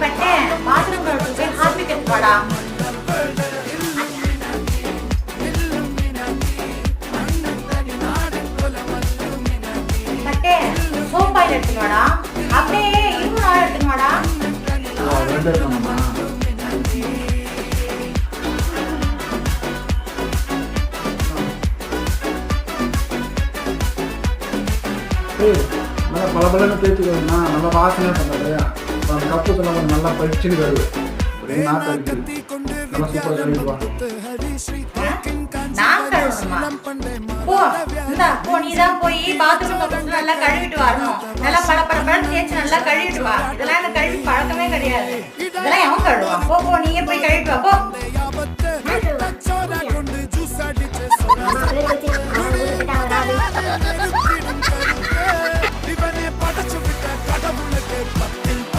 பட்டே பாத்ரூம் கழுவுக்கு போய் ஹார்பிக் எடுத்து வாடா. பட்டே சோப் ஆயில் எடுத்து வாடா. அப்படியே இரும்பு ஆயில் எடுத்து வாடா. நல்லா பலபலன்னு தேய்ச்சிக்கணும்னா நல்லா வாசனையாக பண்ணுறது. அந்த கப்பு சொன்ன கொஞ்சம் நல்லா பறிச்சுன்னு கழுவு. ஒரே நாக்கு அடிக்குது. நல்லா சூப்பராக கழுவிடுவா. நான் கழுவணுமா? போ இந்தா போ, நீ தான் போய் பாத்ரூம் கப்பு நல்லா கழுவிட்டு வரணும். நல்லா பளபளன்னு தேய்ச்சி நல்லா கழுவிட்டு வா. இதெல்லாம் எனக்கு கழுவி பழக்கமே கிடையாது. இதெல்லாம் எவன் கழுவான்? போ நீயே போய் கழுவிட்டு வா போ.